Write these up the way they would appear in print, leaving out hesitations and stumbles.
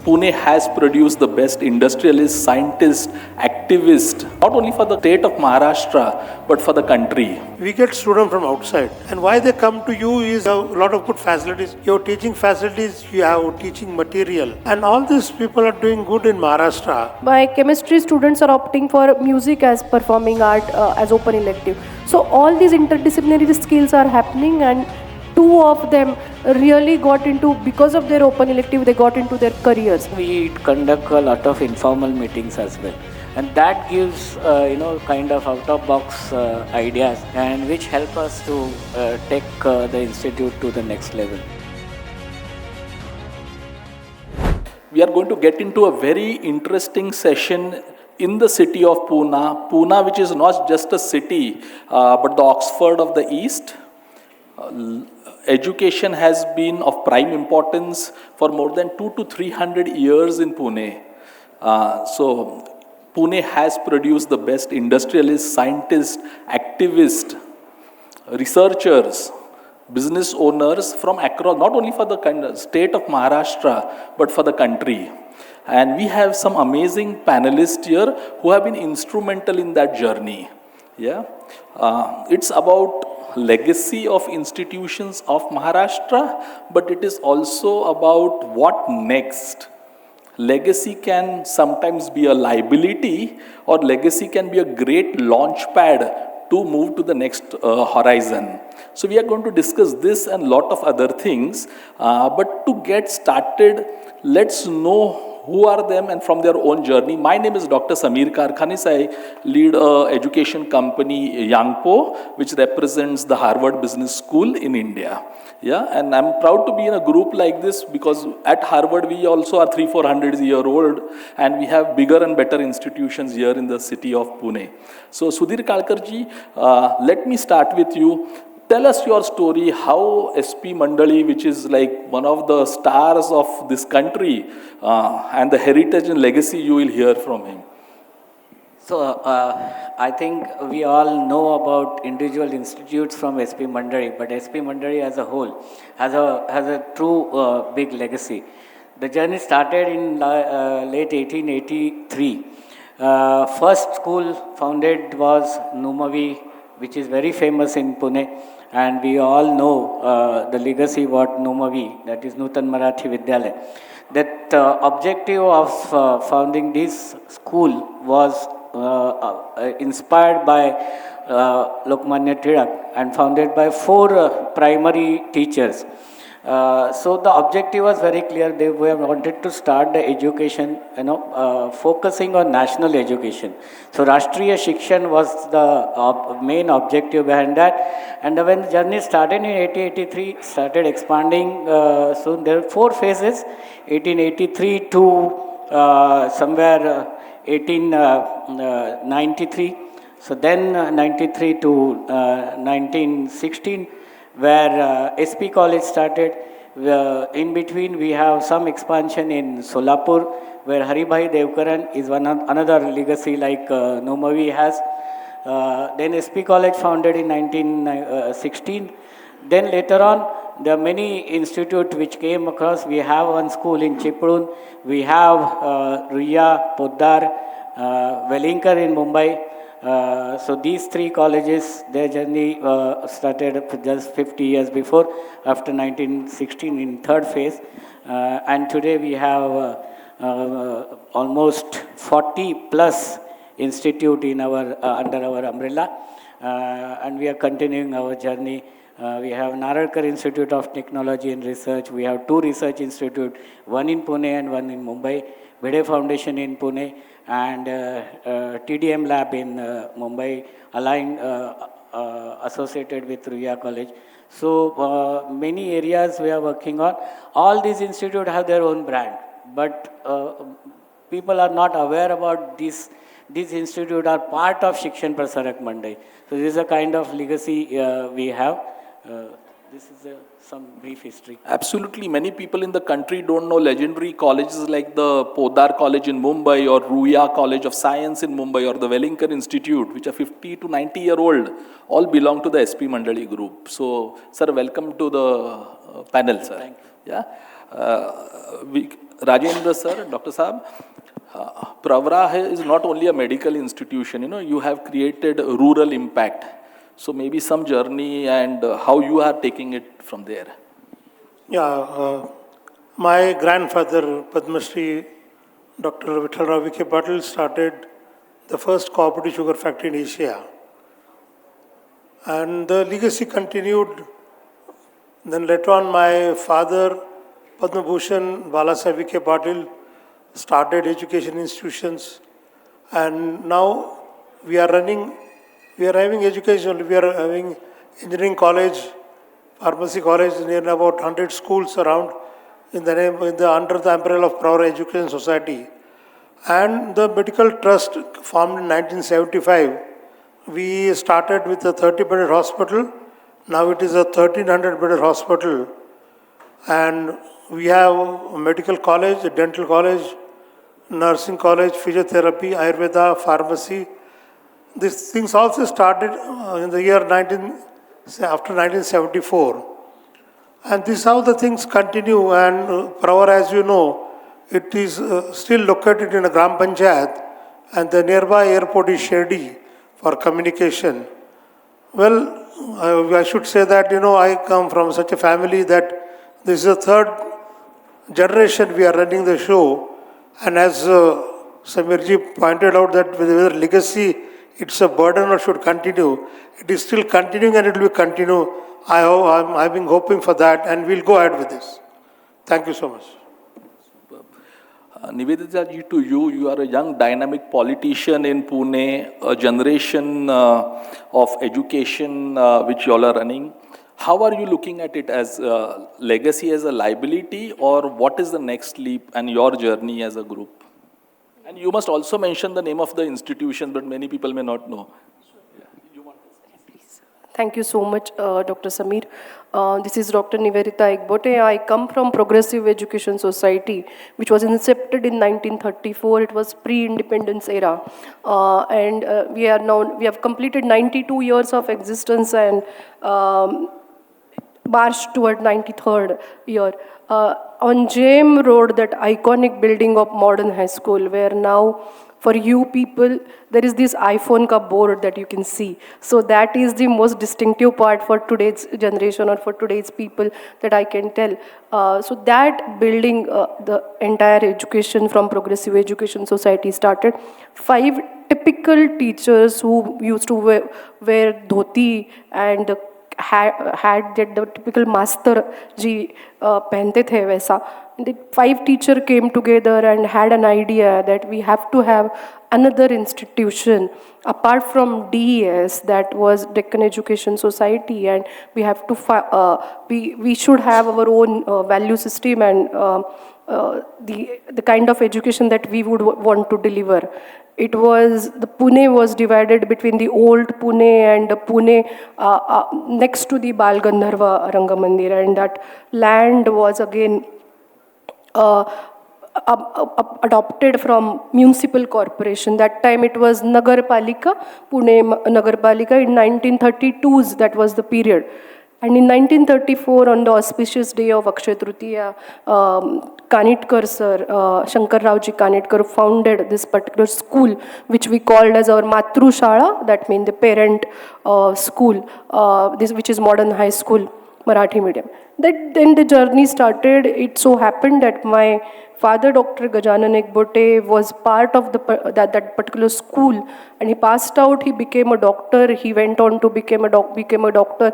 Pune has produced the best industrialists, scientists, activists, not only for the state of Maharashtra, but for the country. We get students from outside, and why they come to you is a lot of good facilities. Your teaching facilities, you have teaching material, and all these people are doing good in Maharashtra. My chemistry students are opting for music as performing art as open elective. So all these interdisciplinary skills are happening, and two of them really got into, because of their open elective, they got into their careers. We conduct a lot of informal meetings as well, and that gives kind of out of box ideas, and which help us to take the institute to the next level. We are going to get into a very interesting session in the city of Pune. Pune, which is not just a city, but the Oxford of the East. Education has been of prime importance for more than 200 to 300 years in Pune. So Pune has produced the best industrialists, scientists, activists, researchers, business owners from across, not only for the state of Maharashtra, but for the country. And we have some amazing panelists here who have been instrumental in that journey. Yeah, it's about legacy of institutions of Maharashtra, but it is also about what next. Legacy can sometimes be a liability, or legacy can be a great launch pad to move to the next horizon. So we are going to discuss this and lot of other things, but to get started, let's know who are them and from their own journey. My name is Dr. Sameer Karkhanas. I lead a education company, Yangpo, which represents the Harvard Business School in India. Yeah, and I'm proud to be in a group like this because at Harvard we also are 300-400 year old, and we have bigger and better institutions here in the city of Pune. So Sudhir Kalkarji, let me start with you. Tell us your story, how SP Mandali, which is like one of the stars of this country, and the heritage and legacy you will hear from him. So I think we all know about individual institutes from SP Mandali, but SP Mandali as a whole has a true big legacy. The journey started in late 1883. First school founded was Numavi, which is very famous in Pune. And we all know the legacy what Numavi, that is Nutan Marathi Vidyalaya. That objective of founding this school was inspired by Lokmanya Tilak and founded by 4 primary teachers. So the objective was very clear. They wanted to start the education, focusing on national education. So Rashtriya Shikshan was the main objective behind that. And when the journey started in 1883, started expanding. So there are 4 phases: 1883 to somewhere 1893. So then 93 to 1916. Where SP College started. In between, we have some expansion in Solapur, where Haribhai Devkaran is another legacy like Numavi has. Then SP College founded in 1916. Then later on, there are many institutes which came across. We have one school in Chipadun. We have Ruya, Poddar, Velinkar in Mumbai. So these 3 colleges, their journey started just 50 years before, after 1916 in 3rd phase. And today we have almost 40 plus institute in our under our umbrella, and we are continuing our journey. We have Naralkar Institute of Technology and Research. We have 2 research institutes, one in Pune and one in Mumbai. Bide Foundation in Pune, and TDM Lab in Mumbai, aligned, associated with Ruya College. So many areas we are working on. All these institutes have their own brand, but people are not aware about this. These institutes are part of Shikshan Prasarak Mandal. So this is a kind of legacy we have. This is some brief history. Absolutely. Many people in the country don't know legendary colleges like the Poddar College in Mumbai, or Ruya College of Science in Mumbai, or the Velinkar Institute, which are 50 to 90 year old, all belong to the SP Mandali group. So, sir, welcome to the panel, sir. Thank you. Yeah. Rajendra sir, Dr. Saab, Pravra is not only a medical institution, you have created rural impact. So maybe some journey and how you are taking it from there. Yeah, my grandfather, Padma Shri Dr. Vithalrao Vikhe Patil, started the first cooperative sugar factory in Asia. And the legacy continued. Then later on, my father, Padma Bhushan Balasaheb Vikhe Patil, started education institutions. And now we are having education, we are having engineering college, pharmacy college, near about 100 schools around under the umbrella of Pravra Education Society. And the medical trust formed in 1975. We started with a 30-bedded hospital. Now it is a 1,300-bedded hospital. And we have a medical college, a dental college, nursing college, physiotherapy, Ayurveda, pharmacy. These things also started in the year after 1974. And this is how the things continue. And Pravara, as you know, it is still located in a Gram Panchayat, and the nearby airport is Shirdi for communication. Well, I should say that, I come from such a family that this is the third generation we are running the show. And as Samirji pointed out that whether legacy, it's a burden or should continue, it is still continuing and it will continue. I've been hoping for that, and we'll go ahead with this. Thank you so much. Nivedita ji, to you, you are a young dynamic politician in Pune, a generation of education which you all are running. How are you looking at it as a legacy, as a liability, or what is the next leap and your journey as a group? And you must also mention the name of the institution, but many people may not know. Thank you so much, Dr. Samir. This is Dr. Nivedita Egbote. I come from Progressive Education Society, which was incepted in 1934. It was pre-independence era. And we have completed 92 years of existence and marched toward 93rd year. On JM Road, that iconic building of modern high school, where now for you people, there is this iPhone ka board that you can see. So that is the most distinctive part for today's generation or for today's people that I can tell. So that building, the entire education from Progressive Education Society started. 5 typical teachers who used to wear dhoti and had that the typical master ji pehante the वैसा. The 5 teachers came together and had an idea that we have to have another institution apart from DES, that was Deccan Education Society, and we have to we should have our own value system and the kind of education that we would want to deliver. The Pune was divided between the old Pune and the Pune next to the Bal Gandharva Rangamandir, and that land was again adopted from municipal corporation. That time it was Nagarpalika, Pune Nagarpalika. In 1932s, that was the period. And in 1934, on the auspicious day of Akshaya Tritiya, Kanitkar sir, Shankar Raoji Kanitkar founded this particular school, which we called as our Matru Shala, that means the parent school, which is modern high school, Marathi medium. Then the journey started. It so happened that my father, Dr. Gajanan Egbote, was part of that particular school, and he passed out. He became a doctor. He went on to became a doctor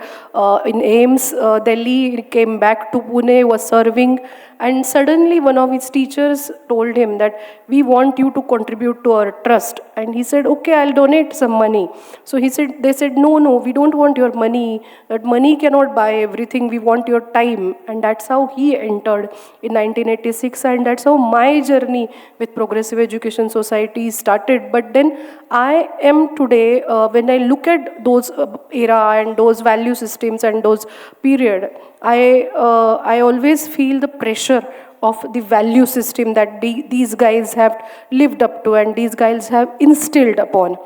in AIMS, Delhi. He came back to Pune, was serving, and suddenly one of his teachers told him that we want you to contribute to our trust. And he said, okay, I'll donate some money. So they said, no, we don't want your money. That money cannot buy everything. We want your time. And that's how he entered in 1986. And that's how my journey with Progressive Education Society started. But then I am today, when I look at those era and those value systems and those period, I always feel the pressure of the value system that these guys have lived up to and these guys have instilled upon.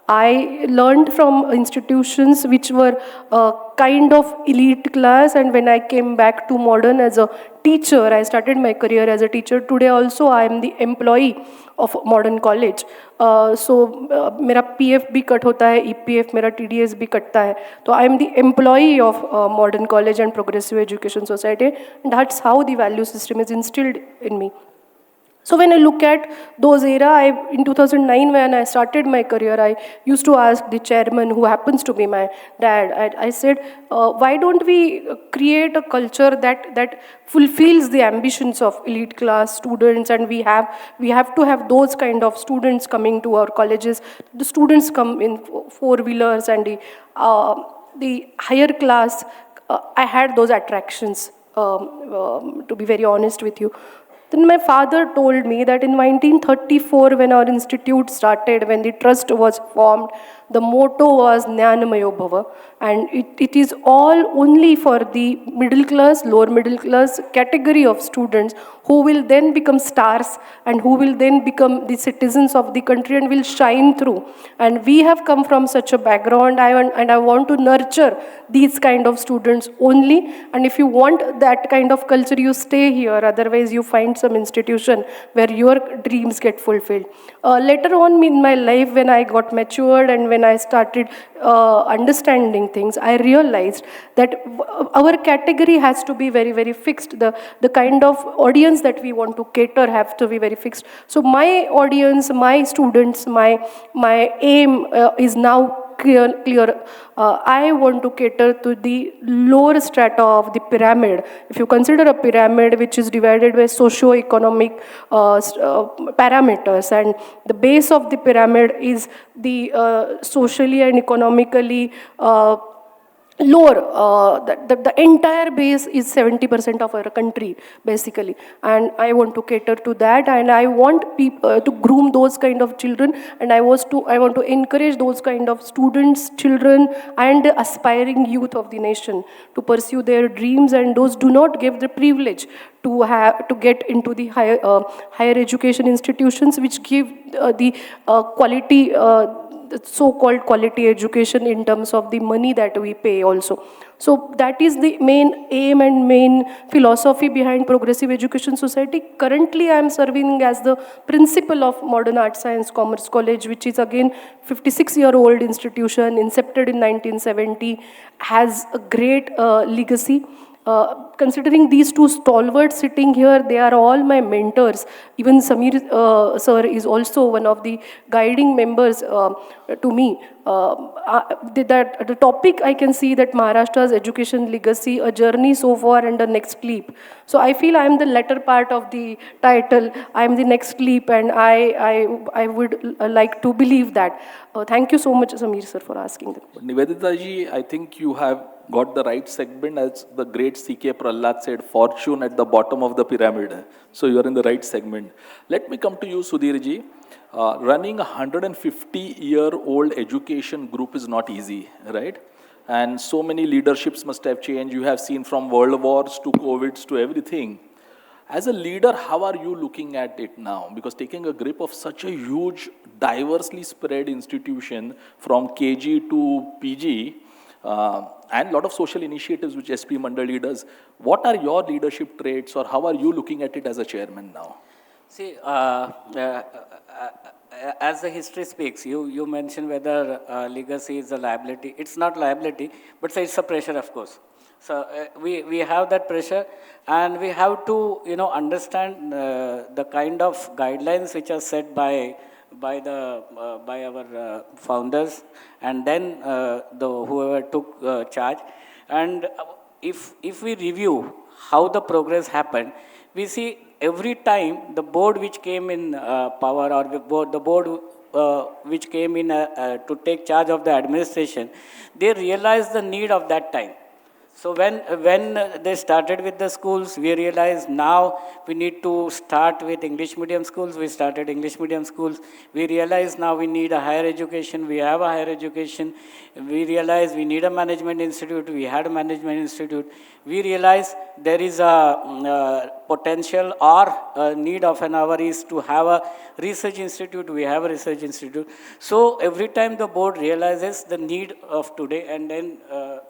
I learned from institutions which were kind of elite class, and when I came back to modern as a teacher, I started my career as a teacher. Today also I am the employee of modern college. So मेरा PF भी cut होता है, EPF मेरा TDS भी कटता है. तो I am the employee of modern college and progressive education society. And that's how the value system is instilled in me. So when I look at those era, in 2009 when I started my career, I used to ask the chairman, who happens to be my dad, I said, why don't we create a culture that fulfills the ambitions of elite class students, and we have to have those kind of students coming to our colleges. The students come in four-wheelers, and the higher class, I had those attractions, to be very honest with you. Then my father told me that in 1934, when our institute started, when the trust was formed, the motto was Jnanamayo Bhava, and it is all only for the middle class, lower middle class category of students who will then become stars and who will then become the citizens of the country and will shine through. And we have come from such a background, and I want to nurture these kind of students only. And if you want that kind of culture, you stay here. Otherwise, you find some institution where your dreams get fulfilled. Later on in my life, when I got matured and when I started understanding things, I realized that our category has to be very, very fixed. The kind of audience that we want to cater have to be very fixed. So my audience, my students, my aim is now clear. I want to cater to the lower strata of the pyramid. If you consider a pyramid which is divided by socio-economic parameters, and the base of the pyramid is the socially and economically lower, the entire base is 70% of our country, basically. And I want to cater to that, and I want people to groom those kind of children, and I want to encourage those kind of students, children, and the aspiring youth of the nation to pursue their dreams, and those do not give the privilege to get into the higher education institutions which give the quality, the so-called quality education in terms of the money that we pay also. So that is the main aim and main philosophy behind Progressive Education Society. Currently, I am serving as the principal of Modern Arts, Science, Commerce College, which is again 56-year-old institution, incepted in 1970, has a great legacy. Considering these two stalwarts sitting here, they are all my mentors. Even Samir sir is also one of the guiding members to me. The topic I can see that Maharashtra's education legacy, a journey so far and the next leap. So I feel I am the latter part of the title. I am the next leap, and I would like to believe that. Thank you so much, Samir sir, for asking that. Nivedita ji, I think you have got the right segment. As the great C.K. Prahlad said, fortune at the bottom of the pyramid. So you are in the right segment. Let me come to you, Sudhir ji. Running a 150-year-old education group is not easy, right? And so many leaderships must have changed. You have seen from world wars to COVIDs to everything. As a leader, how are you looking at it now? Because taking a grip of such a huge, diversely spread institution from KG to PG, and a lot of social initiatives which SP Mandali does, what are your leadership traits, or how are you looking at it as a chairman now? See, as the history speaks, you mentioned whether legacy is a liability. It's not liability, but it's a pressure, of course. So we have that pressure, and we have to understand the kind of guidelines which are set by our founders, and then whoever took charge. And if we review how the progress happened, we see every time the board which came in power, or the board which came in to take charge of the administration, they realized the need of that time. So when they started with the schools, we realized now we need to start with English medium schools. We started English medium schools. We realized now we need a higher education. We have a higher education. We realized we need a management institute. We had a management institute. We realized there is a potential or a need of an hour is to have a research institute. We have a research institute. So every time the board realizes the need of today, and then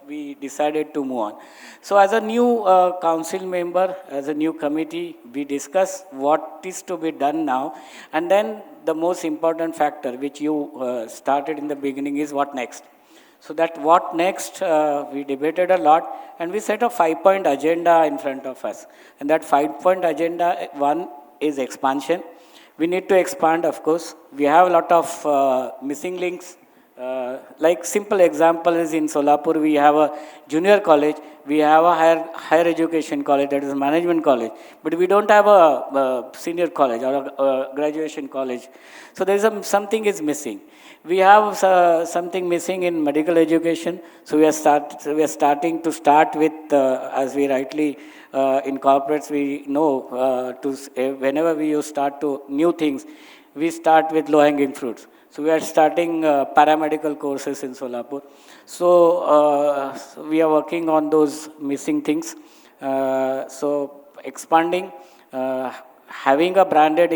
we decided to move on. So as a new council member, as a new committee, we discuss what is to be done now. And then the most important factor, which you started in the beginning, is what next. So that what next, we debated a lot, and we set a 5-point agenda in front of us. And that 5-point agenda, one is expansion. We need to expand, of course. We have a lot of missing links. Like simple example is in Solapur, we have a junior college, we have a higher education college, that is a management college, but we don't have a senior college or a graduation college. So there is something is missing. We have something missing in medical education. So we are starting to start with, as we rightly in corporates, we know whenever we start to new things, we start with low-hanging fruits. So we are starting paramedical courses in Solapur. So we are working on those missing things. So expanding, having a branded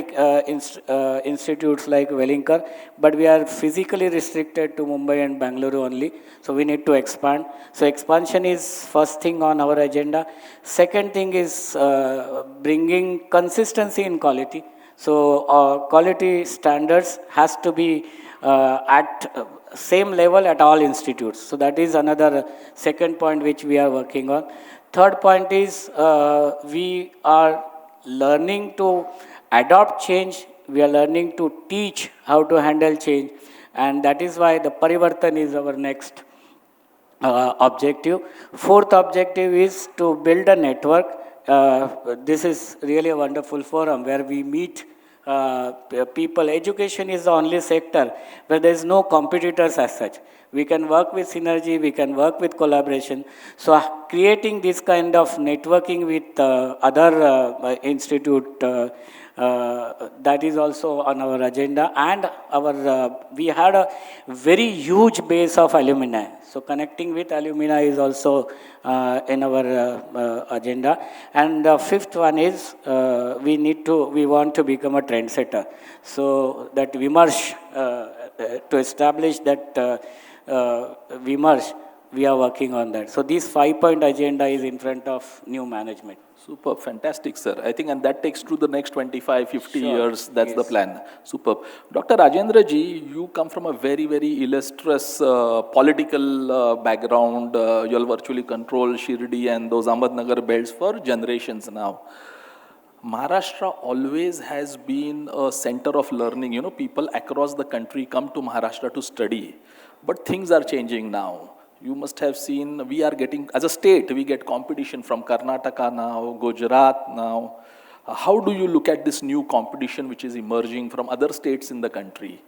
institutes like Wellinkar, but we are physically restricted to Mumbai and Bangalore only. So we need to expand. So expansion is first thing on our agenda. Second thing is bringing consistency in quality. So quality standards has to be at same level at all institutes. So that is another second point which we are working on. Third point is we are learning to adopt change. We are learning to teach how to handle change. And that is why the Parivartan is our next objective. Fourth objective is to build a network. This is really a wonderful forum where we meet people. Education is the only sector where there is no competitors as such. We can work with synergy, we can work with collaboration. So creating this kind of networking with other institute, that is also on our agenda. And we had a very huge base of alumni. So connecting with alumni is also in our agenda. And the fifth one is we want to become a trendsetter. So that Vimarsh, to establish that Vimarsh, we are working on that. So this 5-point agenda is in front of new management. Superb, fantastic, sir. I think, and that takes to the next 25, 50 years. That's the plan. Superb. Dr. Rajendra ji, you come from a very, very illustrious political background. You'll virtually control Shirdi and those Ahmednagar belts for generations now. Maharashtra always has been a center of learning. You know, people across the country come to Maharashtra to study. But things are changing now. You must have seen, we are getting, as a state, we get competition from Karnataka now, Gujarat now. How do you look at this new competition which is emerging from other states in the country?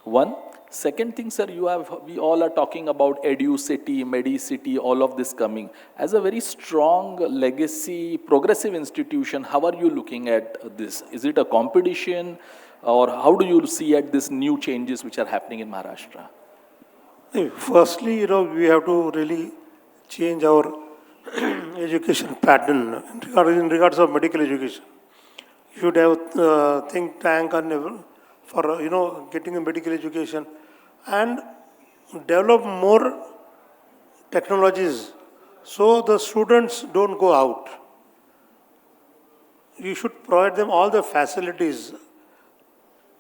One. Second thing, sir, we all are talking about EduCity, MediCity, all of this coming. As a very strong legacy, progressive institution, how are you looking at this? Is it a competition, or how do you see at these new changes which are happening in Maharashtra? Firstly, we have to really change our education pattern in regards of medical education. You should have a think tank for getting a medical education and develop more technologies so the students don't go out. You should provide them all the facilities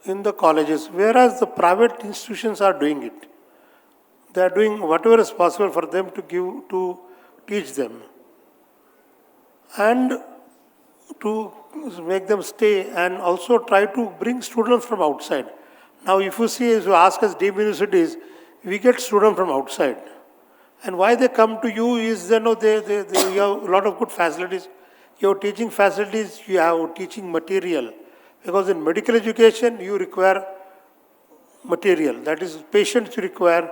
in the colleges, whereas the private institutions are doing it. They are doing whatever is possible for them to teach them and to make them stay, and also try to bring students from outside. Now, if you ask us deep universities, we get students from outside. And why they come to you is, you have a lot of good facilities. You have teaching facilities, you have teaching material. Because in medical education, you require material. That is, patients you require,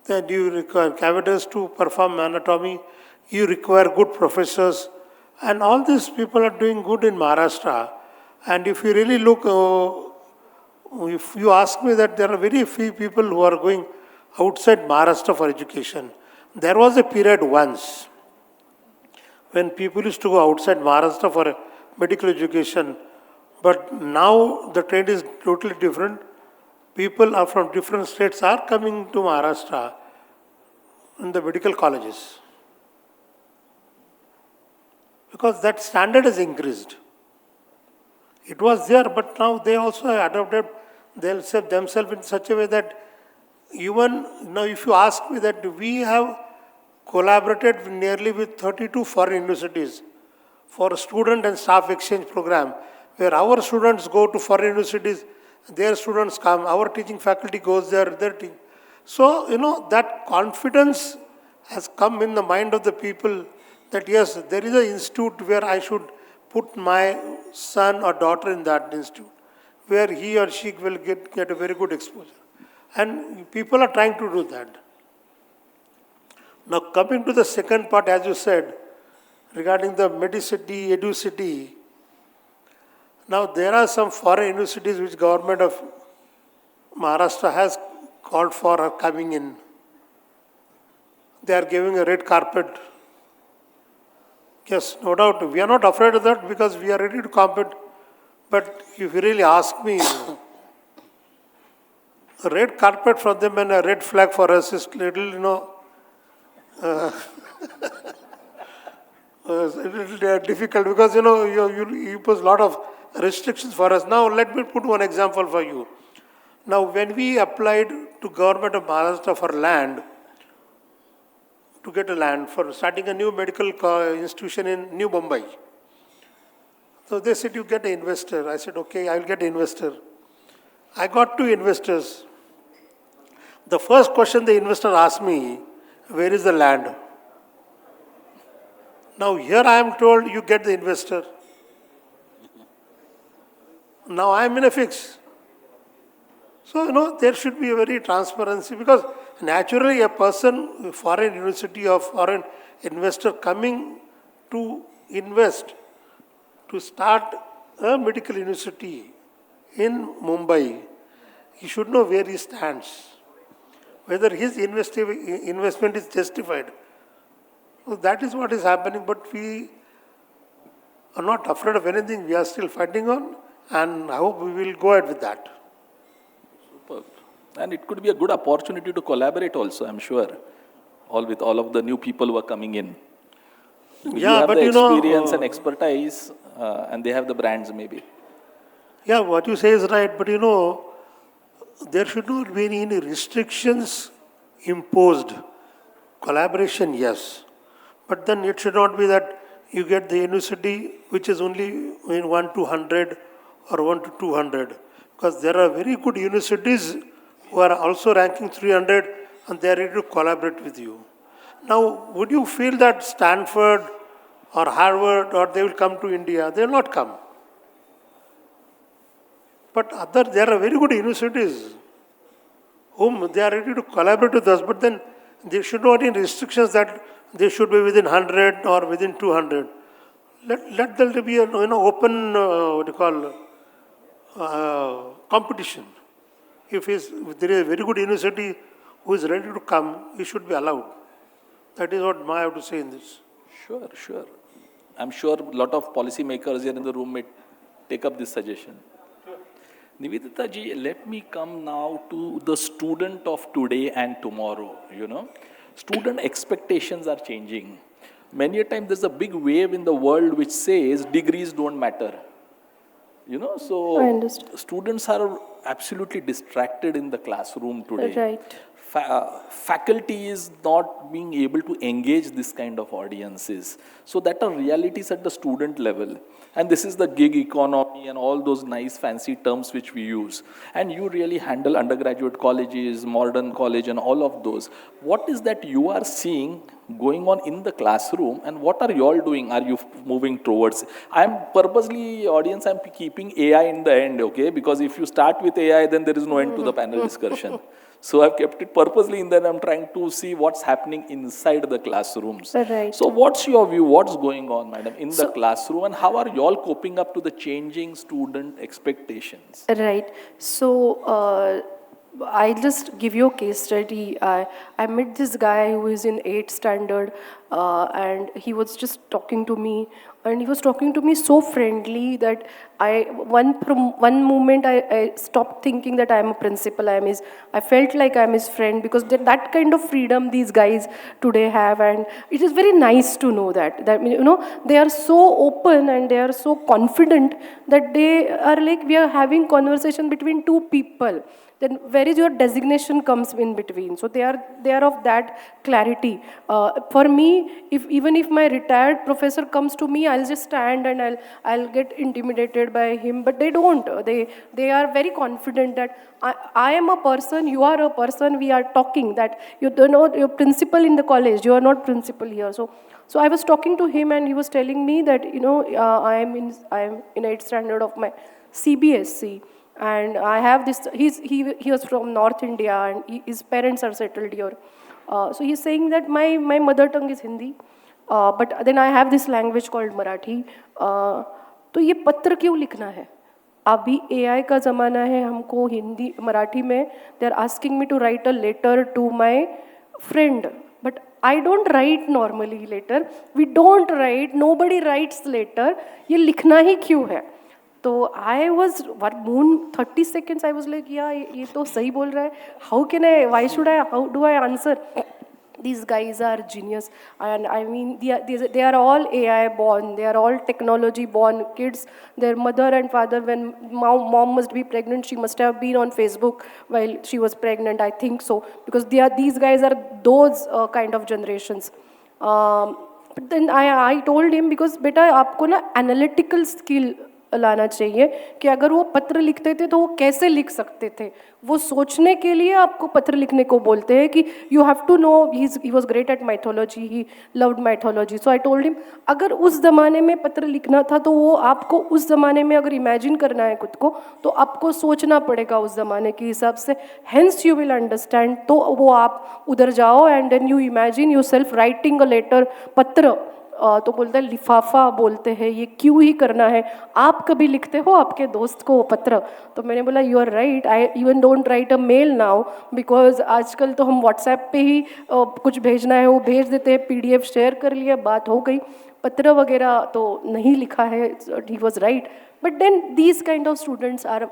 then you require cavities to perform anatomy, you require good professors, and all these people are doing good in Maharashtra. And if you really look, if you ask me that there are very few people who are going outside Maharashtra for education. There was a period once when people used to go outside Maharashtra for medical education, but now the trend is totally different. People are from different states are coming to Maharashtra in the medical colleges because that standard has increased. It was there, but now they also have adopted themselves in such a way that even now, if you ask me that we have collaborated nearly with 32 foreign universities for a student and staff exchange program, where our students go to foreign universities, their students come, our teaching faculty goes there, their team. So, that confidence has come in the mind of the people that yes, there is an institute where I should put my son or daughter in that institute, where he or she will get a very good exposure. And people are trying to do that. Now, coming to the second part, as you said, regarding the Medicity, EduCity, now there are some foreign universities which government of Maharashtra has called for are coming in. They are giving a red carpet. Yes, no doubt, we are not afraid of that because we are ready to compete. But if you really ask me, a red carpet for them and a red flag for us is little, a little difficult because, you pose a lot of restrictions for us. Now, let me put one example for you. Now, when we applied to government of Maharashtra for land, to get a land for starting a new medical institution in New Mumbai. So they said, you get an investor. I said, okay, I will get an investor. I got 2 investors. The first question the investor asked me, where is the land? Now here I am told you get the investor. Now I am in a fix. So, there should be a very transparency because naturally a person, foreign university or foreign investor coming to invest, to start a medical university in Mumbai, he should know where he stands, whether his investment is justified. So that is what is happening, but we are not afraid of anything. We are still fighting on, and I hope we will go ahead with that. Superb. And it could be a good opportunity to collaborate also, I'm sure, with all of the new people who are coming in. You have the experience and expertise, and they have the brands maybe. Yeah, what you say is right, but there should not be any restrictions imposed. Collaboration, yes. But then it should not be that you get the university which is only in 1 to 100 or 1 to 200. Because there are very good universities who are also ranking 300 and they are ready to collaborate with you. Now, would you feel that Stanford or Harvard or they will come to India? They will not come. But there are very good universities whom they are ready to collaborate with us, but then there should not be restrictions that they should be within 100 or within 200. Let there be an open, competition. If there is a very good university who is ready to come, he should be allowed. That is what I have to say in this. Sure. I'm sure a lot of policymakers here in the room may take up this suggestion. Nivedita ji, let me come now to the student of today and tomorrow. Student expectations are changing. Many a time there's a big wave in the world which says degrees don't matter. So I understand. Students are absolutely distracted in the classroom today. Right. Faculty is not being able to engage this kind of audiences. So that are realities at the student level. And this is the gig economy and all those nice fancy terms which we use. And you really handle undergraduate colleges, modern college and all of those. What is that you are seeing going on in the classroom and what are you all doing? Are you moving towards? I'm purposely, audience, I'm keeping AI in the end, okay? Because if you start with AI, then there is no end to the panel discussion. So I've kept it purposely in that I'm trying to see what's happening inside the classrooms. Right. So what's your view? What's going on, madam, in the So- classroom, and how are you all coping up to the changing student expectations? Right. So I'll just give you a case study. I met this guy who is in 8th standard, and he was just talking to me, and he was talking to me so friendly that one moment I stopped thinking that I'm a principal. I felt like I'm his friend, because that kind of freedom these guys today have, and it is very nice to know that they are so open and they are so confident that they are like, we are having conversation between two people. Then where is your designation comes in between? So they are of that clarity. For me, even if my retired professor comes to me, I'll just stand and I'll get intimidated by him. But they don't. They are very confident that I am a person, you are a person. We are talking that you're principal in the college. You are not principal here. So I was talking to him, and he was telling me that I am in 8th standard of my CBSC. And I have this, he was from North India, and his parents are settled here. So he's saying that my mother tongue is Hindi, but then I have this language called Marathi. तो ये पत्र क्यों लिखना है? अभी AI का ज़माना है, हमको हिंदी मराठी में they are asking me to write a letter to my friend. But I don't write normally letter. We don't write, nobody writes letter. ये लिखना ही क्यों है? तो I was 30 seconds I was like, yeah, ये तो सही बोल रहा है. How do I answer? These guys are genius, and I mean they are all AI born, they are all technology born kids. Their mother and father, when mom must be pregnant, she must have been on Facebook while she was pregnant, I think so, because these guys are those kind of generations. But then I told him, because बेटा आपको ना analytical skill लाना चाहिए, कि अगर वो पत्र लिखते थे तो वो कैसे लिख सकते थे. वो सोचने के लिए आपको पत्र लिखने को बोलते हैं कि you have to know. He was great at mythology, he loved mythology. So I told him, अगर उस ज़माने में पत्र लिखना था तो वो आपको उस ज़माने में अगर इमेजिन करना है खुद को, तो आपको सोचना पड़ेगा उस ज़माने के हिसाब से. Hence you will understand. तो वो आप उधर जाओ and then you imagine yourself writing a letter, पत्र. तो बोलते हैं लिफाफा बोलते हैं, ये क्यों ही करना है? आप कभी लिखते हो आपके दोस्त को पत्र? तो मैंने बोला you are right, I even don't write a mail now, because आजकल तो हम व्हाट्सएप पे ही कुछ भेजना है वो भेज देते हैं, PDF शेयर कर लिया, बात हो गई. पत्र वगैरह तो नहीं लिखा है. He was right. But then these kind of students are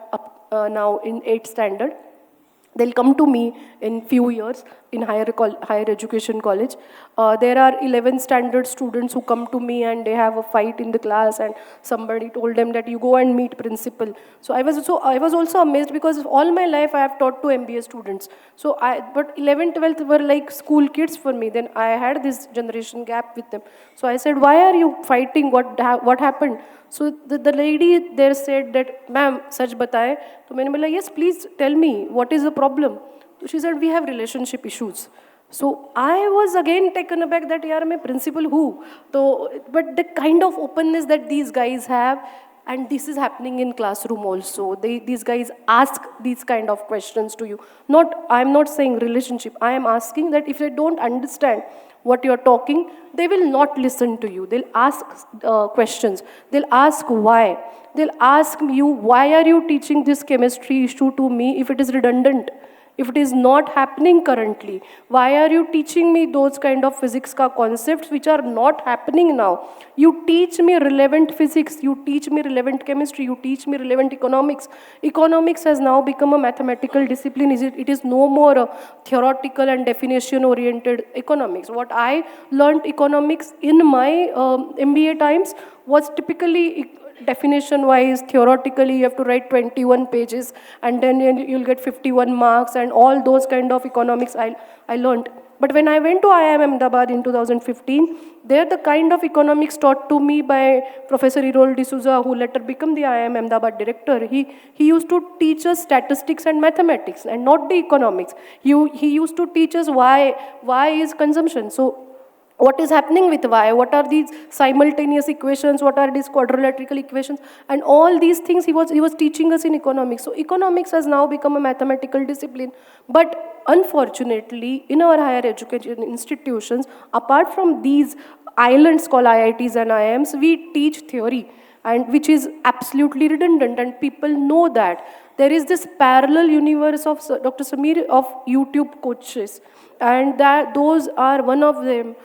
now in 8th standard. They'll come to me in few years in higher education college. There are 11th standard students who come to me and they have a fight in the class, and somebody told them that you go and meet principal. So I was also amazed, because all my life I have taught to MBA students. But 11th, 12th were like school kids for me. Then I had this generation gap with them. So I said, why are you fighting? What happened? So the lady there said that, ma'am, सच बताए. तो मैंने बोला, yes, please tell me, what is the problem? So she said, we have relationship issues. So I was again taken aback that, yaar, मैं principal हूँ. But the kind of openness that these guys have, and this is happening in classroom also. These guys ask these kind of questions to you. I'm not saying relationship. I am asking that if they don't understand what you're talking, they will not listen to you. They'll ask questions. They'll ask why. They'll ask you, why are you teaching this chemistry issue to me if it is redundant? If it is not happening currently, why are you teaching me those kind of physics ka concepts which are not happening now? You teach me relevant physics, you teach me relevant chemistry, you teach me relevant economics. Economics has now become a mathematical discipline. It is no more a theoretical and definition-oriented economics. What I learned economics in my MBA times was typically definition-wise, theoretically, you have to write 21 pages, and then you'll get 51 marks, and all those kind of economics I learned. But when I went to IIM Ahmedabad in 2015, there the kind of economics taught to me by Professor Errol D'Souza, who later became the IIM Ahmedabad director, he used to teach us statistics and mathematics, and not the economics. He used to teach us why is consumption. So what is happening with y, what are these simultaneous equations, what are these quadrilateral equations, and all these things he was teaching us in economics. So economics has now become a mathematical discipline. But unfortunately, in our higher education institutions, apart from these islands called IITs and IIMs, we teach theory, and which is absolutely redundant, and people know that. There is this parallel universe of Dr. Samir of YouTube coaches, and that those are one of them.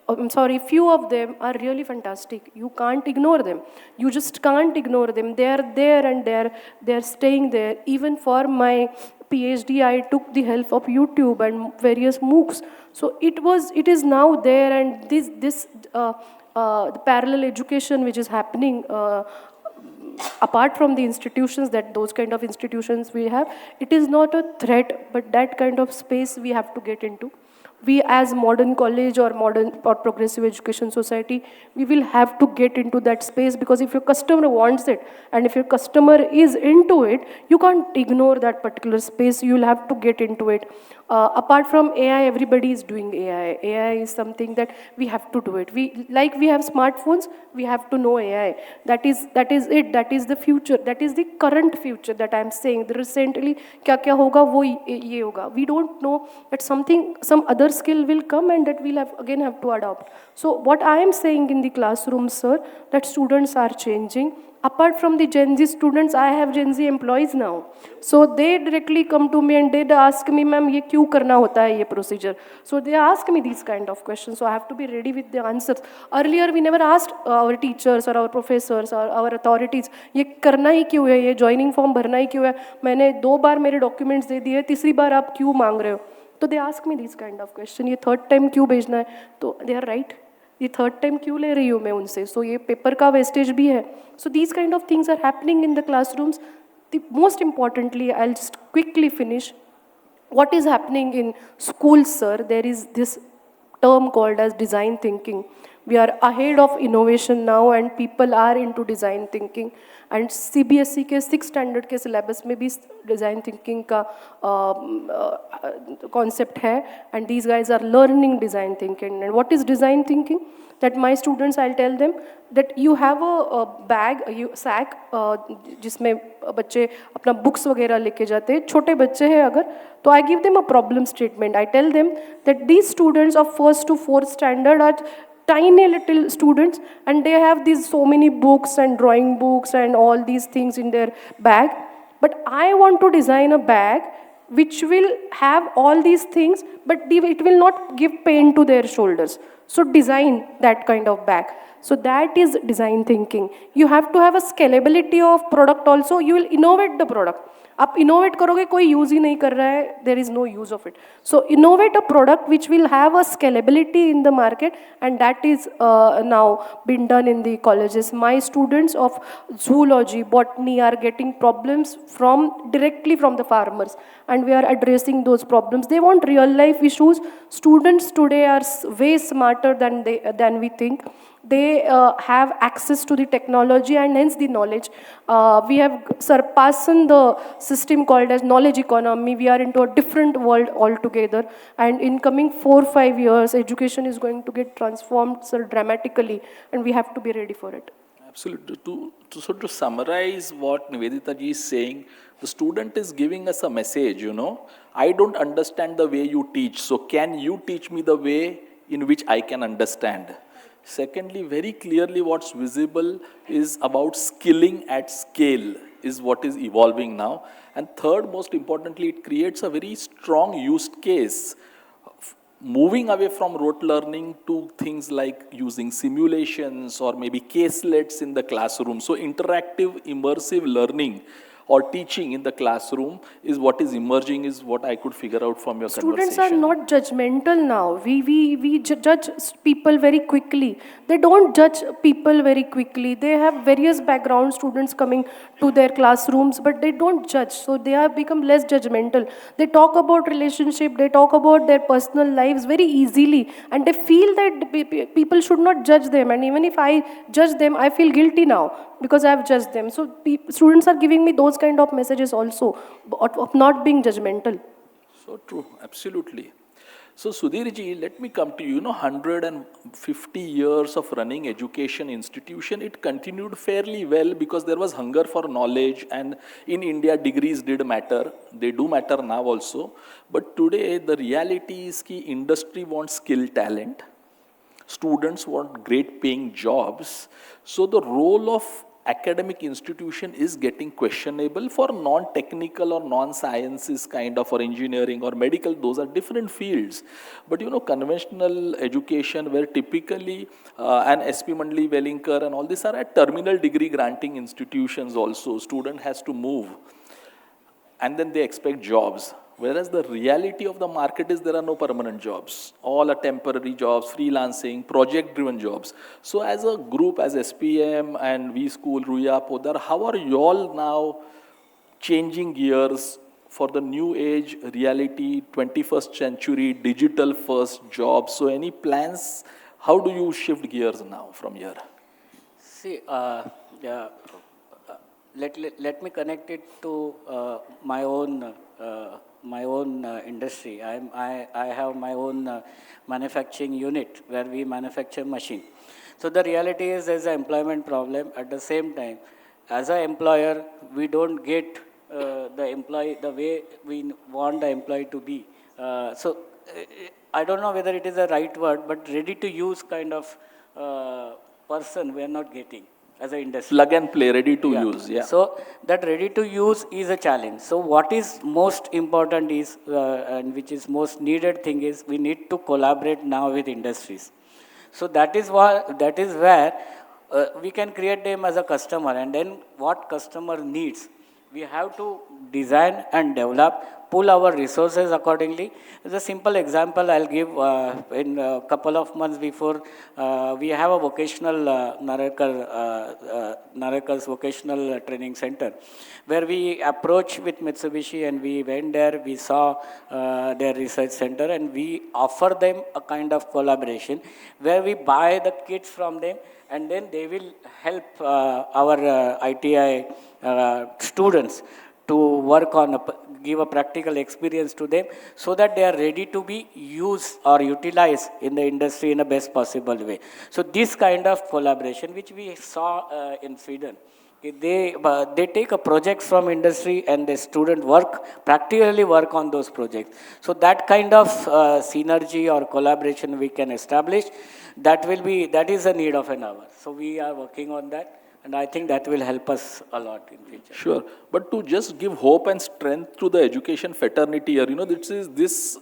I'm sorry, few of them are really fantastic. You can't ignore them. You just can't ignore them. They are there and they're staying there. Even for my PhD, I took the help of YouTube and various MOOCs. So it is now there, and the parallel education which is happening apart from the institutions, that those kind of institutions we have, it is not a threat, but that kind of space we have to get into. We as modern college or modern or progressive education society, we will have to get into that space, because if your customer wants it and if your customer is into it, you can't ignore that particular space. You will have to get into it. Apart from AI, everybody is doing AI. AI is something that we have to do it. We have smartphones, we have to know AI. That is it. That is the future. That is the current future that I'm saying. The recently, kya hoga, wo ye hoga. We don't know that some other skill will come, and that we'll have to adopt. So what I am saying in the classroom, sir, that students are changing. Apart from the Gen Z students, I have Gen Z employees now. So they directly come to me and they ask me, ma'am, ye kyun karna hota hai, ye procedure? So they ask me these kind of questions. So I have to be ready with the answers. Earlier, we never asked our teachers or our professors or our authorities, ye karna hi kyun hai, ye joining form bharna hi kyun hai? मैंने 2 बार मेरे documents दे दिए, तीसरी बार आप क्यों मांग रहे हो? So they ask me these kind of questions. ये third time क्यों भेजना है? तो they are right. ये third time क्यों ले रही हूँ मैं उनसे? So ये paper का wastage भी है. So these kind of things are happening in the classrooms. Most importantly, I'll just quickly finish. What is happening in schools, sir? There is this term called as design thinking. We are ahead of innovation now, and people are into design thinking. And CBSE के 6th standard के syllabus में भी design thinking का concept है, and these guys are learning design thinking. And what is design thinking? That my students, I'll tell them that you have a bag, sack, जिसमें बच्चे अपना books वगैरह लेके जाते हैं. छोटे बच्चे हैं अगर, तो I give them a problem statement. I tell them that these students of 1st to 4th standard are tiny little students, and they have these so many books and drawing books and all these things in their bag. But I want to design a bag which will have all these things, but it will not give pain to their shoulders. So design that kind of bag. So that is design thinking. You have to have a scalability of product also. You will innovate the product. आप innovate करोगे, कोई use ही नहीं कर रहा है, there is no use of it. So innovate a product which will have a scalability in the market, and that is now been done in the colleges. My students of zoology, botany are getting problems directly from the farmers, and we are addressing those problems. They want real life issues. Students today are way smarter than we think. They have access to the technology and hence the knowledge. We have surpassed the system called as knowledge economy. We are into a different world altogether. And in coming 4-5 years, education is going to get transformed so dramatically, and we have to be ready for it. Absolutely. To summarize what Nivedita ji is saying, the student is giving us a message, I don't understand the way you teach, so can you teach me the way in which I can understand? Secondly, very clearly what's visible is about skilling at scale is what is evolving now. And third, most importantly, it creates a very strong use case. Moving away from rote learning to things like using simulations or maybe caselets in the classroom. So interactive, immersive learning or teaching in the classroom is what is emerging, is what I could figure out from your Students conversation. are not judgmental now. We judge people very quickly. They don't judge people very quickly. They have various background students coming to their classrooms, but they don't judge. So they have become less judgmental. They talk about relationship, they talk about their personal lives very easily, and they feel that people should not judge them. And even if I judge them, I feel guilty now because I have judged them. So students are giving me those kind of messages also of not being judgmental. So true, absolutely. So Sudhirji, let me come to you. 150 years of running education institution, it continued fairly well because there was hunger for knowledge, and in India degrees did matter. They do matter now also. But today the reality is that industry wants skill talent. Students want great paying jobs. So the role of academic institution is getting questionable for non-technical or non-sciences kind of, or engineering or medical. Those are different fields. But conventional education, where typically an SP Mandali, Wellinkar and all these are at terminal degree granting institutions also. Student has to move and then they expect jobs. Whereas the reality of the market is there are no permanent jobs. All are temporary jobs, freelancing, project-driven jobs. So as a group, as SPM and V School, Ruya, Podar, how are you all now changing gears for the new age reality, 21st century, digital first jobs? So any plans? How do you shift gears now from here? See, yeah, let me connect it to my own industry. I have my own manufacturing unit where we manufacture machine. So the reality is there's an employment problem. At the same time, as an employer, we don't get the employee the way we want the employee to be. So I don't know whether it is the right word, but ready to use kind of person we are not getting as an industry. Plug and play, ready to use. Yeah. So that ready to use is a challenge. So what is most important is, and which is most needed thing is, we need to collaborate now with industries. So that is where we can create them as a customer, and then what customer needs, we have to design and develop, pull our resources accordingly. As a simple example I'll give, in a couple of months before, we have a vocational Narekar's vocational training center, where we approached with Mitsubishi and we went there, we saw their research center, and we offer them a kind of collaboration where we buy the kits from them, and then they will help our ITI students to work on, give a practical experience to them, so that they are ready to be used or utilized in the industry in a best possible way. So this kind of collaboration, which we saw in Sweden, they take a projects from industry and the student practically work on those projects. So that kind of synergy or collaboration we can establish, that is a need of an hour. So we are working on that. And I think that will help us a lot in future. Sure. But to just give hope and strength to the education fraternity here, this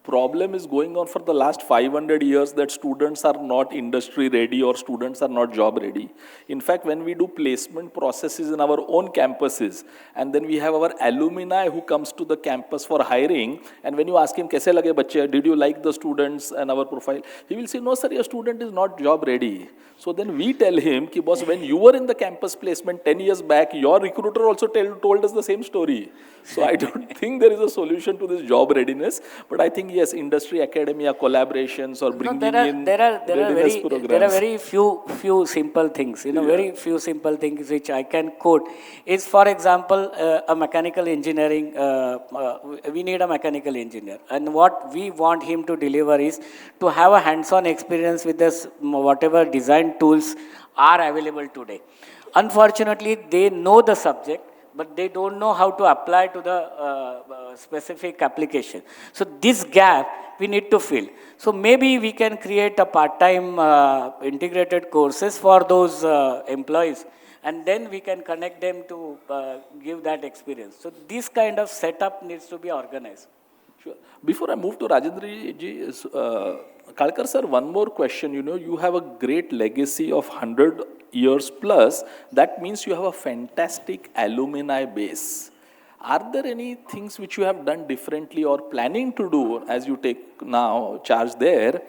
problem is going on for the last 500 years, that students are not industry ready or students are not job ready. In fact, when we do placement processes in our own campuses, and then we have our alumni who comes to the campus for hiring, and when you ask him, kaise lage bachche, did you like the students and our profile? He will say, no sir, your student is not job ready. So then we tell him, ki boss, when you were in the campus placement 10 years back, your recruiter also told us the same story. So I don't think there is a solution to this job readiness, but I think yes, industry, academia, collaborations, or bringing in readiness programs. There are very few simple things, very few simple things which I can quote. Is, for example, a mechanical engineering, we need a mechanical engineer. And what we want him to deliver is to have a hands-on experience with this, whatever design tools are available today. Unfortunately, they know the subject, but they don't know how to apply to the specific application. So this gap we need to fill. So maybe we can create a part-time integrated courses for those employees, and then we can connect them to give that experience. So this kind of setup needs to be organized. Sure. Before I move to Rajendra ji, Kalkar sir, one more question. You have a great legacy of 100 years plus. That means you have a fantastic alumni base. Are there any things which you have done differently or planning to do as you take now charge there?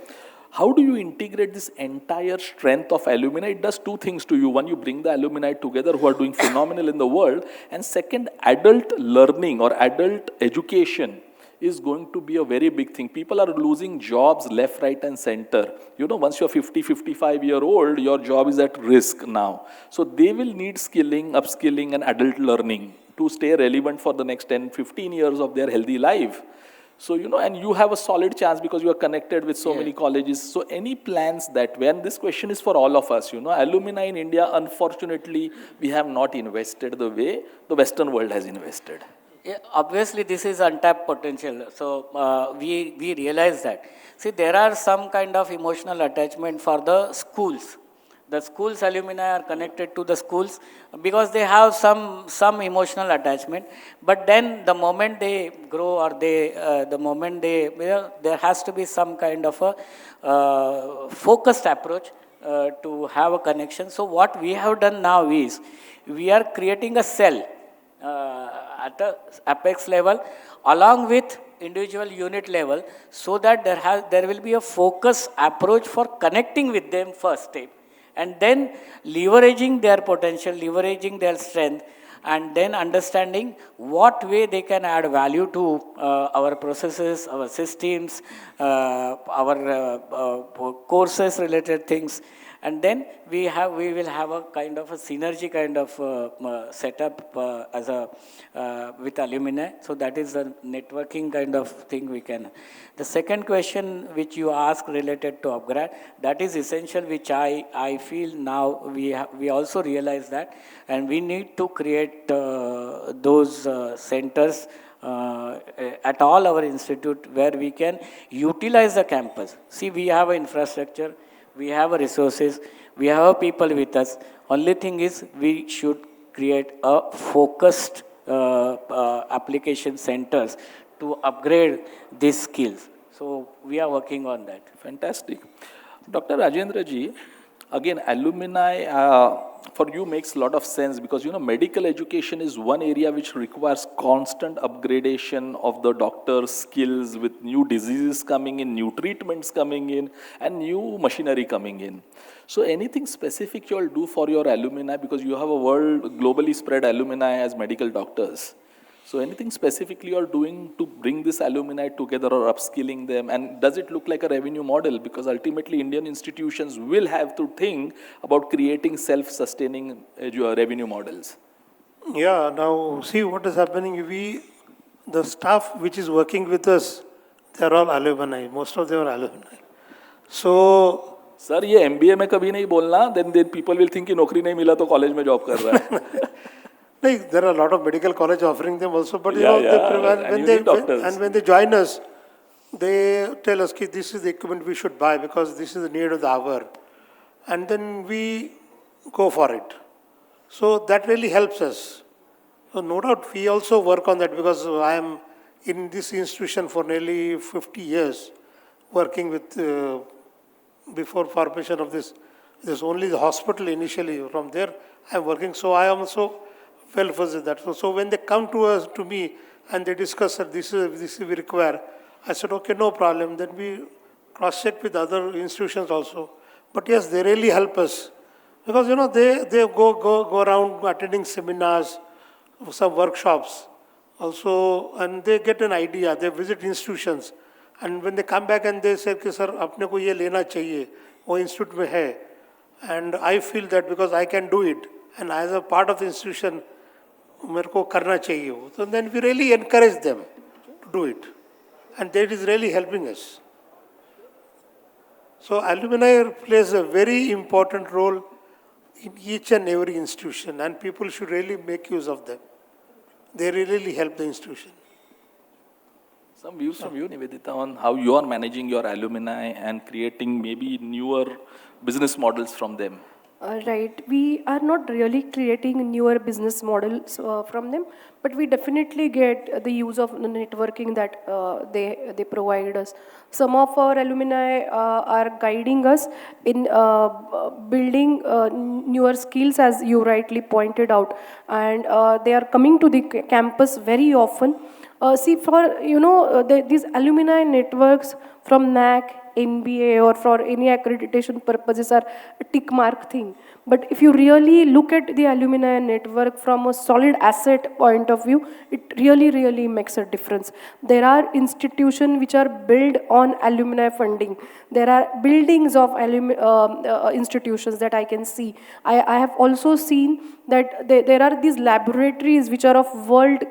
How do you integrate this entire strength of alumni? It does two things to you. One, you bring the alumni together who are doing phenomenal in the world. And second, adult learning or adult education is going to be a very big thing. People are losing jobs left, right, and center. Once you're 50, 55-year-old, your job is at risk now. So they will need skilling, upskilling, and adult learning to stay relevant for the next 10, 15 years of their healthy life. So, and you have a solid chance because you are connected with so many colleges. So, any plans that when this question is for all of us, alumni in India, unfortunately, we have not invested the way the Western world has invested. Yeah, obviously, this is untapped potential. So we realize that. See, there are some kind of emotional attachment for the schools. The schools alumni are connected to the schools because they have some emotional attachment. But then the moment they grow or the moment there has to be some kind of a focused approach to have a connection. So what we have done now is we are creating a cell at the apex level along with individual unit level, so that there will be a focused approach for connecting with them first step, and then leveraging their potential, leveraging their strength, and then understanding what way they can add value to our processes, our systems, our courses related things. And then we will have a kind of a synergy kind of setup as a with alumni. So that is a networking kind of thing we can. The second question which you asked related to upgrade, that is essential, which I feel now we also realize that, and we need to create those centers at all our institute where we can utilize the campus. See, we have an infrastructure, we have resources, we have people with us. Only thing is we should create a focused application centers to upgrade these skills. So we are working on that. Fantastic. Dr. Rajendra ji, again, alumni for you makes a lot of sense because, medical education is one area which requires constant upgradation of the doctor's skills with new diseases coming in, new treatments coming in, and new machinery coming in. So anything specific you all do for your alumni, because you have a globally spread alumni as medical doctors. So anything specifically you are doing to bring this alumni together or upskilling them? And does it look like a revenue model? Because ultimately Indian institutions will have to think about creating self-sustaining revenue models. Yeah, now see what is happening. The staff which is working with us, they are all alumni. Most of them are alumni. So Sir, ये MBA में कभी नहीं बोलना, then people will think कि नौकरी नहीं मिला तो कॉलेज में जॉब कर रहा है. like, there are a lot of medical college offering them also, but when they join us, they tell us that this is the equipment we should buy because this is the need of the hour, and then we go for it. So that really helps us. So no doubt we also work on that because I am in this institution for nearly 50 years, working with before formation of this. There's only the hospital initially. From there, I'm working. So I am also well versed in that. So when they come to me, and they discuss that this is we require, I said, okay, no problem. Then we cross-check with other institutions also. But yes, they really help us. Because, they go around attending seminars, some workshops also, and they get an idea. They visit institutions. And when they come back and they say, कि sir, अपने को ये लेना चाहिए, वो institute में है. And I feel that because I can do it, and as a part of the institution, मेरे को करना चाहिए वो. So then we really encourage them to do it. And that is really helping us. So alumni plays a very important role in each and every institution, and people should really make use of them. They really help the institution. Some views from you, Nivedita, on how you are managing your alumni and creating maybe newer business models from them. Right. We are not really creating newer business models from them, but we definitely get the use of the networking that they provide us. Some of our alumni are guiding us in building newer skills, as you rightly pointed out, and they are coming to the campus very often. See, for these alumni networks from NAC, MBA, or for any accreditation purposes are a tick mark thing. But if you really look at the alumni network from a solid asset point of view, it really, really makes a difference. There are institutions which are built on alumni funding. There are buildings of institutions that I can see. I have also seen that there are these laboratories which are of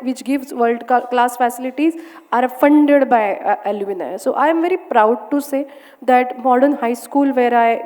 which gives world class facilities, are funded by alumni. So I am very proud to say that modern high school,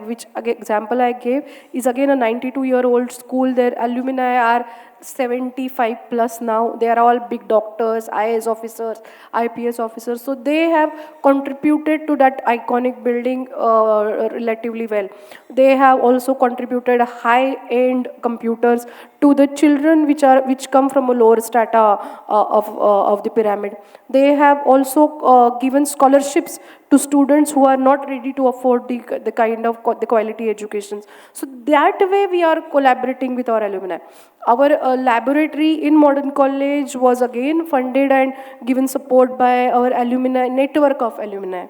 which example I gave, is again a 92-year-old school. Their alumni are 75 plus now. They are all big doctors, IAS officers, IPS officers. So they have contributed to that iconic building relatively well. They have also contributed high-end computers to the children which come from a lower strata of the pyramid. They have also given scholarships to students who are not ready to afford the kind of the quality educations. So that way we are collaborating with our alumni. Our laboratory in Modern College was again funded and given support by our alumni network of alumni.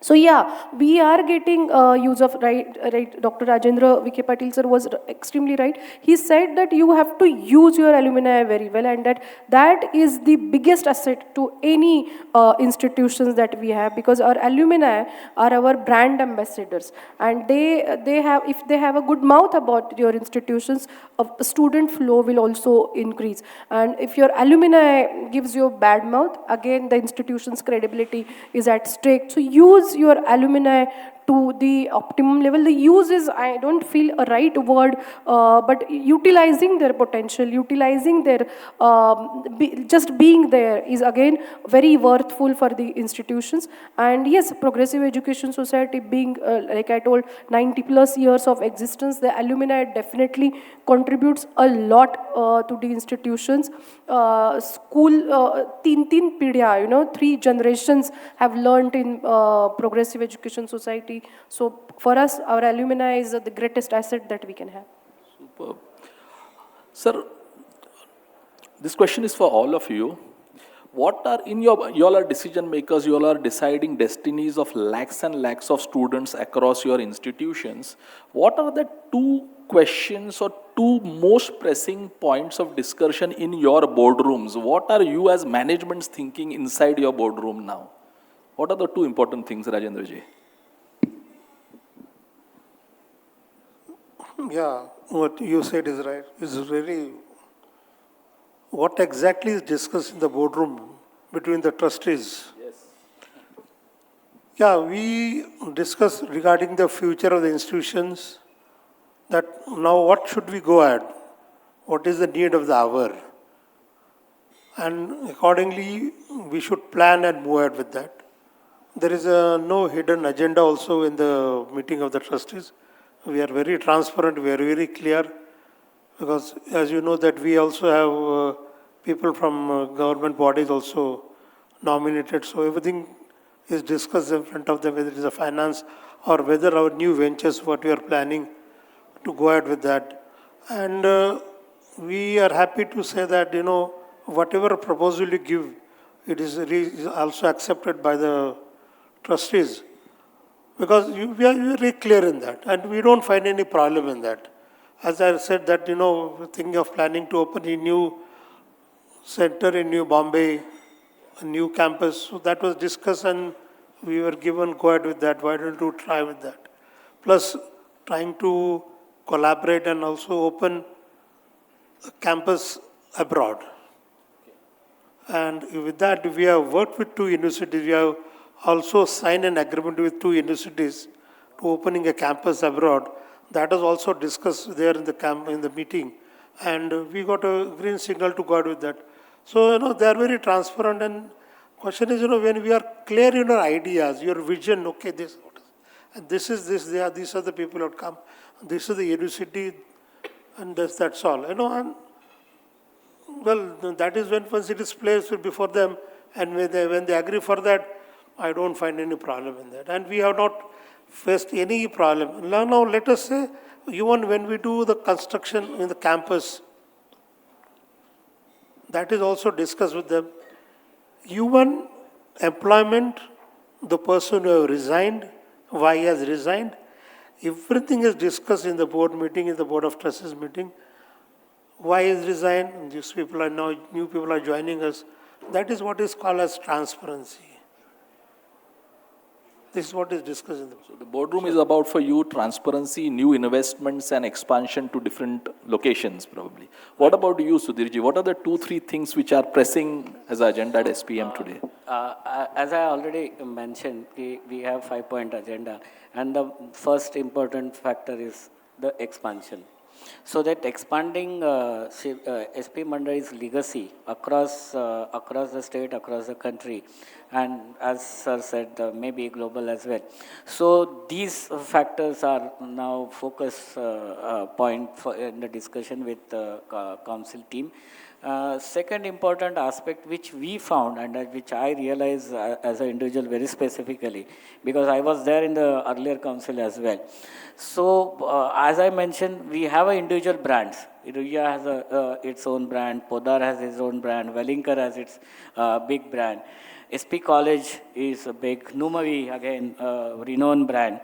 So yeah, we are getting use of right. Dr. Rajendra Vikhe Patil sir was extremely right. He said that you have to use your alumni very well, and that is the biggest asset to any institutions that we have, because our alumni are our brand ambassadors, and they have, if they have a good mouth about your institutions, a student flow will also increase. And if your alumni gives you a bad mouth, again the institution's credibility is at stake. So use your alumni to the optimum level. The use is, I don't feel a right word, but utilizing their potential, utilizing their, just being there is again very worthful for the institutions. And yes, Progressive Education Society being, like I told, 90 plus years of existence, the alumni definitely contributes a lot to the institutions. School, teen pidya, 3 generations have learned in Progressive Education Society. So for us, our alumni is the greatest asset that we can have. Superb. Sir, this question is for all of you. What are, you all are decision makers, you all are deciding destinies of lakhs and lakhs of students across your institutions. What are the 2 questions or 2 most pressing points of discussion in your boardrooms? What are you as managements thinking inside your boardroom now? What are the 2 important things, Rajendra ji? Yeah, what you said is right. It's really what exactly is discussed in the boardroom between the trustees. Yes. Yeah, we discussed regarding the future of the institutions, that now what should we go at? What is the need of the hour? And accordingly, we should plan and move ahead with that. There is no hidden agenda also in the meeting of the trustees. We are very transparent, we are very clear, because as you know that we also have people from government bodies also nominated, so everything is discussed in front of them, whether it is a finance or whether our new ventures, what we are planning to go ahead with that. And we are happy to say that, whatever proposal you give, it is also accepted by the trustees. Because we are very clear in that, and we don't find any problem in that. As I said that, thinking of planning to open a new center in New Bombay, a new campus, so that was discussed and we were given go ahead with that. Why don't you try with that? Plus, trying to collaborate and also open a campus abroad. And with that, we have worked with 2 universities. We have also signed an agreement with 2 universities to opening a campus abroad. That is also discussed there in the meeting, and we got a green signal to go out with that. So they are very transparent. And question is, when we are clear in our ideas, your vision, okay, this, and this is this, these are the people who have come, this is the university, and that's all. And well, that is when once it is placed before them, and when they agree for that, I don't find any problem in that. And we have not faced any problem. Now let us say, even when we do the construction in the campus, that is also discussed with them. Even employment, the person who has resigned, why he has resigned, Everything is discussed in the board meeting, in the board of trustees meeting. Why is resigned? These people are now, new people are joining us. That is what is called as transparency. This is what is discussed in the board. So the boardroom is about for you transparency, new investments and expansion to different locations probably. What about you, Sudhirji? What are the 2-3 things which are pressing as agenda at SPM today? As I already mentioned, we have 5-point agenda, and the first important factor is the expansion. So that expanding SP Mandali's legacy across the state, across the country, and as sir said, maybe global as well. So these factors are now focus point in the discussion with the council team. Second important aspect which we found and which I realized as an individual very specifically, because I was there in the earlier council as well. So as I mentioned, we have individual brands. Iruya has its own brand, Podar has its own brand, Wellinkar has its big brand. SP College is a big, Numavi again, renowned brand.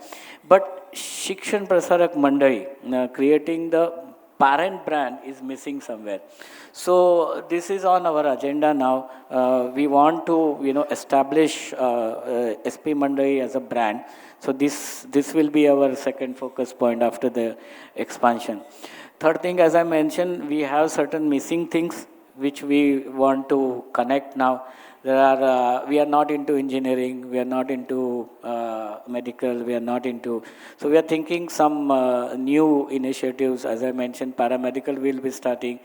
But Shikshan Prasarak Mandali, creating the parent brand is missing somewhere. So this is on our agenda now. We want to, establish SP Mandali as a brand. So this will be our second focus point after the expansion. Third thing, as I mentioned, we have certain missing things which we want to connect now. We are not into engineering, we are not into medical, we are not into, so we are thinking some new initiatives. As I mentioned, paramedical we'll be starting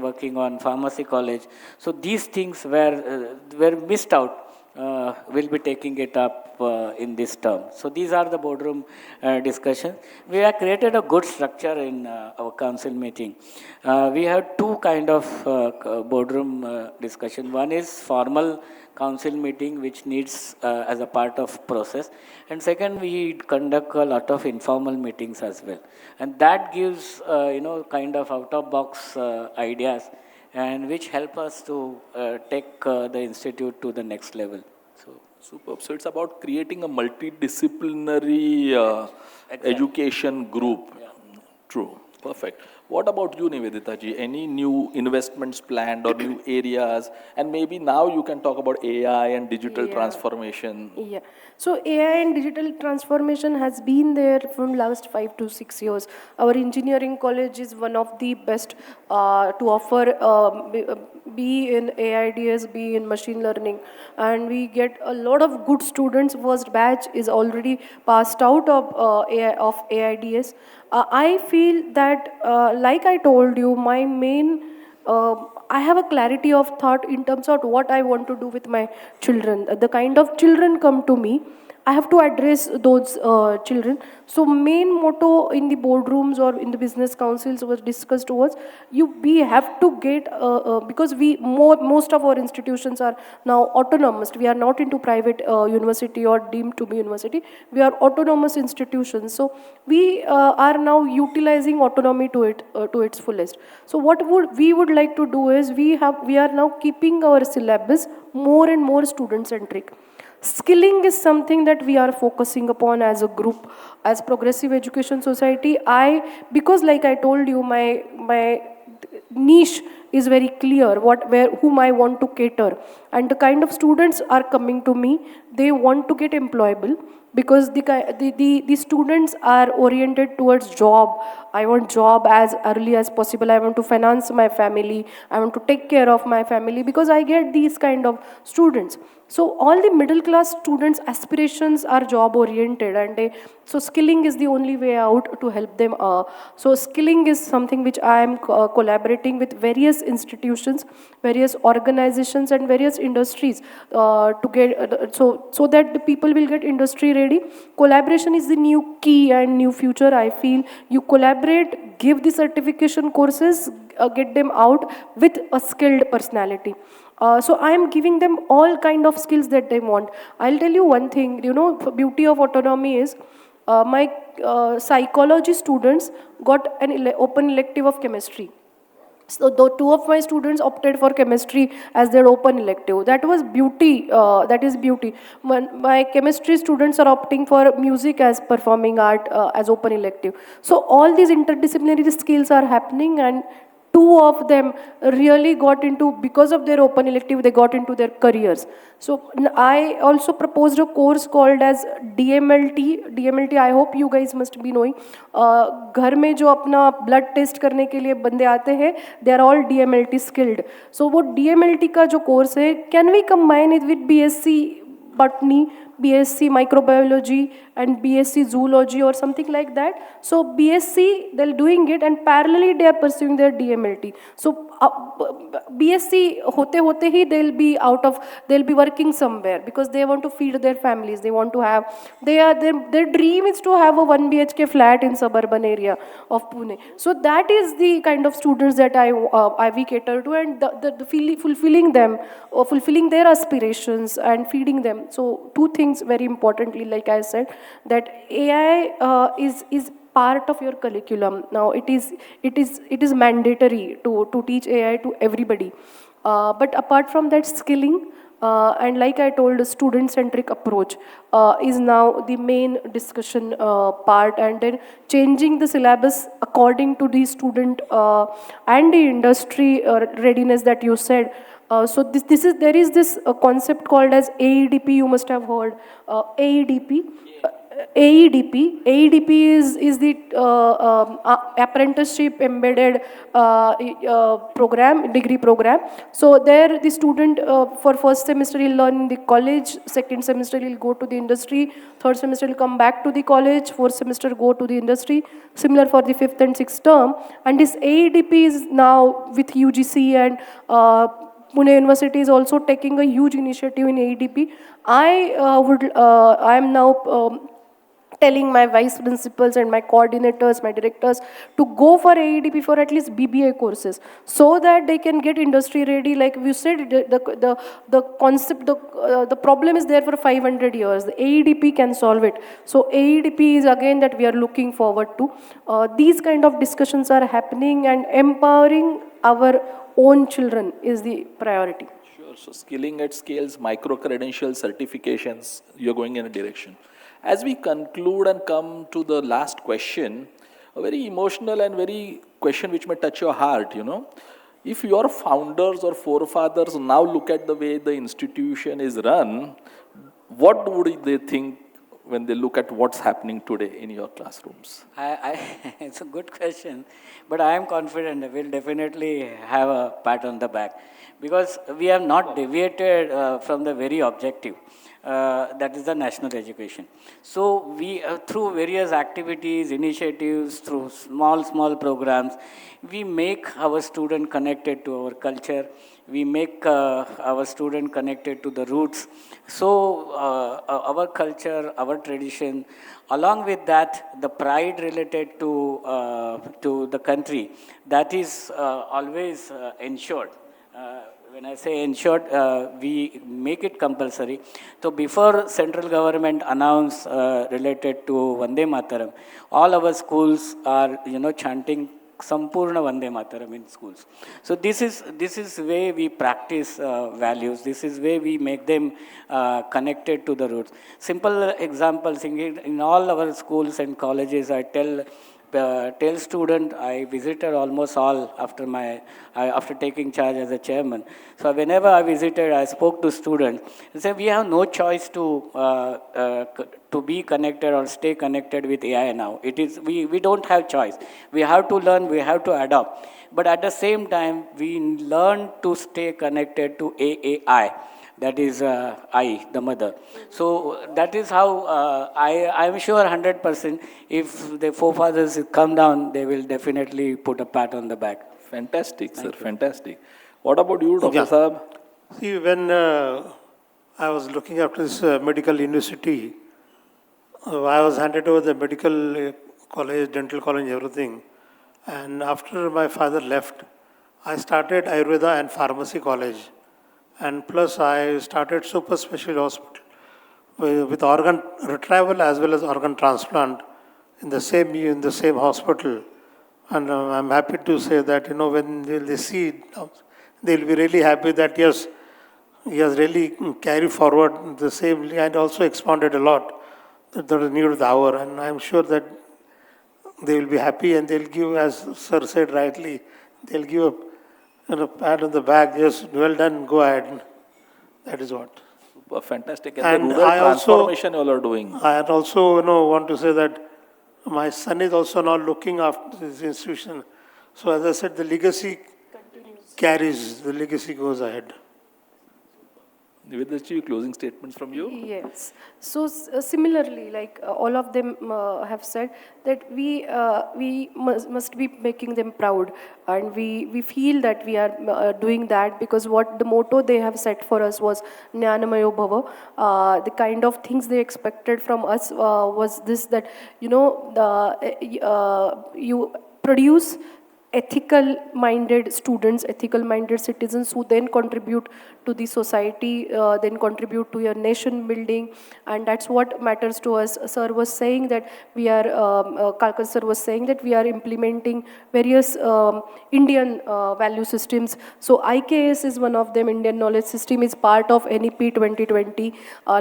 working on pharmacy college. So these things were missed out. We'll be taking it up in this term. So these are the boardroom discussions. We have created a good structure in our council meeting. We have two kind of boardroom discussion. One is formal council meeting, which needs as a part of process. And second, we conduct a lot of informal meetings as well. And that gives, kind of out-of-box ideas, and which help us to take the institute to the next level. So, superb. So it's about creating a multidisciplinary education group. Yeah. True. Perfect. What about you, Nivedita ji? Any new investments planned or new areas? And maybe now you can talk about AI and digital transformation. Yeah. So AI and digital transformation has been there from last 5 to 6 years. Our engineering college is one of the best to offer be in AIDS, be in machine learning. And we get a lot of good students. First batch is already passed out of AIDS. I feel that, like I told you, my main, I have a clarity of thought in terms of what I want to do with my children. The kind of children come to me, I have to address those children. So main motto in the boardrooms or in the business councils was discussed was, we have to get, because most of our institutions are now autonomous. We are not into private university or deemed to be university. We are autonomous institutions. So we are now utilizing autonomy to its fullest. So what we would like to do is, we are now keeping our syllabus more and more student-centric. Skilling is something that we are focusing upon as a group, as Progressive Education Society. Because like I told you, my niche is very clear, whom I want to cater. And the kind of students are coming to me, they want to get employable, because the students are oriented towards job. I want job as early as possible. I want to finance my family. I want to take care of my family, because I get these kind of students. So all the middle class students' aspirations are job oriented, and so skilling is the only way out to help them. So skilling is something which I am collaborating with various institutions, various organizations, and various industries to get so that the people will get industry ready. Collaboration is the new key and new future. I feel you collaborate, give the certification courses, get them out with a skilled personality. So I am giving them all kind of skills that they want. I'll tell you one thing, beauty of autonomy is, my psychology students got an open elective of chemistry. So the two of my students opted for chemistry as their open elective. That was beauty. That is beauty. My chemistry students are opting for music as performing art as open elective. So all these interdisciplinary skills are happening, and two of them really got into, because of their open elective, they got into their careers. So I also proposed a course called as DMLT. DMLT, I hope you guys must be knowing. घर में जो अपना blood test करने के लिए बंदे आते हैं, they are all DMLT skilled. So वो DMLT का जो course है, can we combine it with BSc botany, BSc microbiology and BSc zoology or something like that? So BSc, they're doing it, and parallelly they are pursuing their DMLT. So BSc hote hi they'll be working somewhere, because they want to feed their families. They want to have, their dream is to have a 1 BHK flat in suburban area of Pune. So that is the kind of students that we cater to, and fulfilling them, or fulfilling their aspirations and feeding them. So two things very importantly, like I said, that AI is part of your curriculum. Now it is mandatory to teach AI to everybody. But apart from that, skilling and like I told, a student-centric approach is now the main discussion part, and then changing the syllabus according to the student and the industry readiness that you said. So there is this concept called as AEDP. You must have heard AEDP. AEDP is the apprenticeship embedded program, degree program. So there the student for first semester he'll learn in the college, second semester he'll go to the industry, third semester he'll come back to the college, fourth semester go to the industry. Similar for the fifth and sixth term. And this AEDP is now with UGC, and Pune University is also taking a huge initiative in AEDP. I am now telling my vice principals and my coordinators, my directors, to go for AEDP for at least BBA courses, so that they can get industry ready. Like we said, the concept, the problem is there for 500 years. The AEDP can solve it. So AEDP is again that we are looking forward to. These kind of discussions are happening, and empowering our own children is the priority. Sure. So skilling at scales, micro-credential certifications, you're going in a direction. As we conclude and come to the last question, a very emotional and very question which may touch your heart, If your founders or forefathers now look at the way the institution is run, what would they think when they look at what's happening today in your classrooms? It's a good question, but I am confident we'll definitely have a pat on the back, because we have not deviated from the very objective. That is the national education. So we, through various activities, initiatives, through small programs, we make our student connected to our culture. We make our student connected to the roots. So our culture, our tradition, along with that, the pride related to the country, that is always ensured. When I say ensured, we make it compulsory. So before central government announce related to Vande Mataram, all our schools are, chanting Sampurna Vande Mataram in schools. So this is way we practice values. This is way we make them connected to the roots. Simple example, in all our schools and colleges, I tell student, I visited almost all after taking charge as a chairman. So whenever I visited, I spoke to students and said, we have no choice to be connected or stay connected with AI now. We don't have choice. We have to learn, we have to adopt. But at the same time, we learn to stay connected to AAI. That is I, the mother. So that is how I am sure 100% if the forefathers come down, they will definitely put a pat on the back. Fantastic, sir. Fantastic. What about you, Dr. Saab? See, when I was looking after this medical university, I was handed over the medical college, dental college, everything. And after my father left, I started Ayurveda and Pharmacy College. And plus I started super special hospital with organ retrieval as well as organ transplant in the same hospital. And I'm happy to say that, when they see it, they'll be really happy that, yes, he has really carried forward the same and also expanded a lot that the need of the hour. And I'm sure that they will be happy and they'll give, as Sir said rightly, they'll give a pat on the back, yes, well done, go ahead. That is what. Fantastic. And the rural I also- transformation you all are doing. I also want to say that my son is also now looking after this institution. So as I said, the legacy carries, the legacy goes ahead. Nivedha, closing statements from you? Yes. So similarly, like all of them have said, that we must be making them proud, and we feel that we are doing that because what the motto they have set for us was Jnanamayo Bhava. The kind of things they expected from us was this, that you produce ethical minded students, ethical minded citizens who then contribute to the society, then contribute to your nation building, and that's what matters to us. Sir was saying that we are, Karkhanas sir was saying that we are implementing various Indian value systems. So IKS is one of them. Indian knowledge system is part of NEP 2020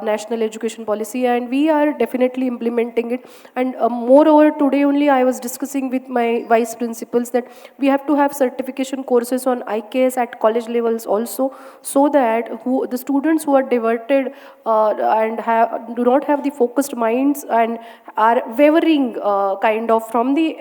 national education policy, and we are definitely implementing it. And moreover, today only I was discussing with my vice principals that we have to have certification courses on IKS at college levels also, so that the students who are diverted and do not have the focused minds and are wavering kind of from the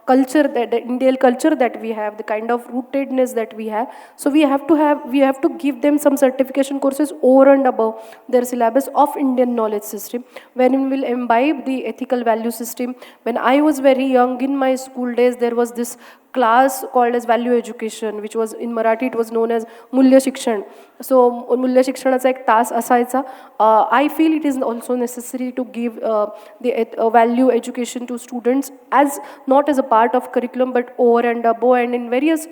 culture, that the Indian culture that we have, the kind of rootedness that we have. So we have to give them some certification courses over and above their syllabus of Indian knowledge system, wherein will imbibe the ethical value system. When I was very young, in my school days, there was this class called as value education, which was in Marathi, it was known as Mulya Shikshan. So Mulya Shikshanaचा एक तास असायचा. I feel it is also necessary to give the value education to students, as not as a part of curriculum, but over and above and in various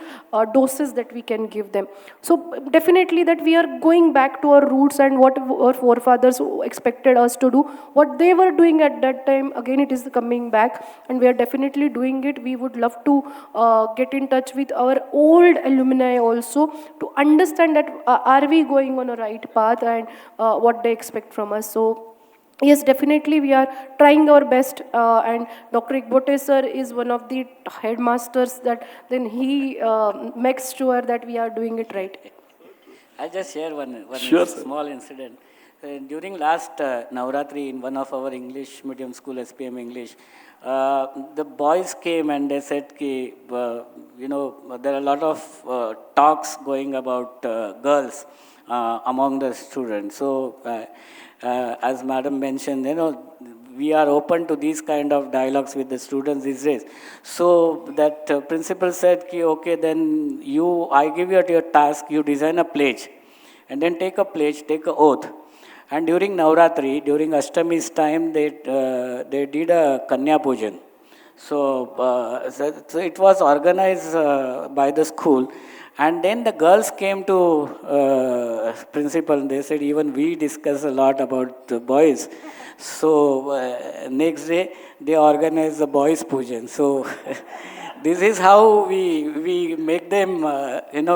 doses that we can give them. So definitely that we are going back to our roots and what our forefathers expected us to do, what they were doing at that time. Again, it is coming back, and we are definitely doing it. We would love to get in touch with our old alumni also to understand that are we going on a right path, and what they expect from us. So yes, definitely we are trying our best, and Dr. Ikbote sir is one of the headmasters, that then he makes sure that we are doing it right. I'll just share one Sure, small incident. During last Navratri in one of our English medium school, SPM English, the boys came and they said, there are a lot of talks going about girls among the students. So, as Madam mentioned, we are open to these kind of dialogues with the students these days. So that principal said, okay, then I give you your task, you design a pledge, and then take a pledge, take an oath. And during Navratri, during Ashtami's time, they did a Kanya Pujan. So it was organized by the school. And then the girls came to principal and they said, even we discuss a lot about the boys. So next day, they organized the boys' pujan. So this is how we make them,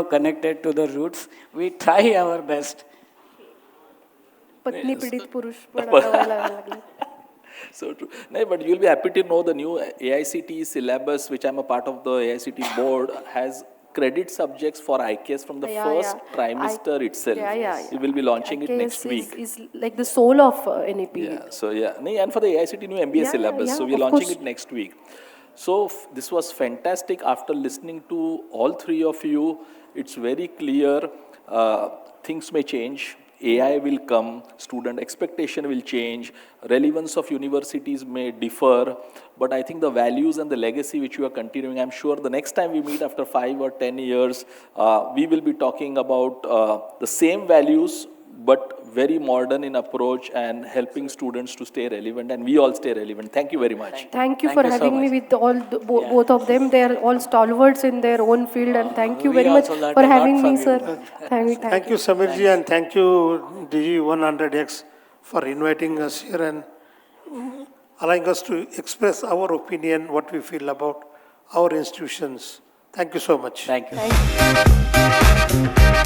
connected to the roots. We try our best. पत्नी पीडित पुरुष पण आता लागले. So true. No, but you'll be happy to know the new AICTE syllabus, which I'm a part of the AICTE board, has credit subjects for IKS from the first trimester itself. We will be launching it next week. Is like the soul of NEP. Yeah, so yeah. And for the AICTE new MBA syllabus, so we're launching it next week. So this was fantastic. After listening to all three of you, it's very clear things may change. AI will come, student expectation will change, relevance of universities may differ, but I think the values and the legacy which you are continuing, I'm sure the next time we meet after 5 or 10 years, we will be talking about the same values, but very modern in approach and helping students to stay relevant, and we all stay relevant. Thank you very much. Thank you for having me with both of them. They are all stalwarts in their own field, and thank you very much for having me, sir. Thank you, Samirji, and thank you, Digii100x, for inviting us here and allowing us to express our opinion, what we feel about our institutions. Thank you so much. Thank you. Thank you.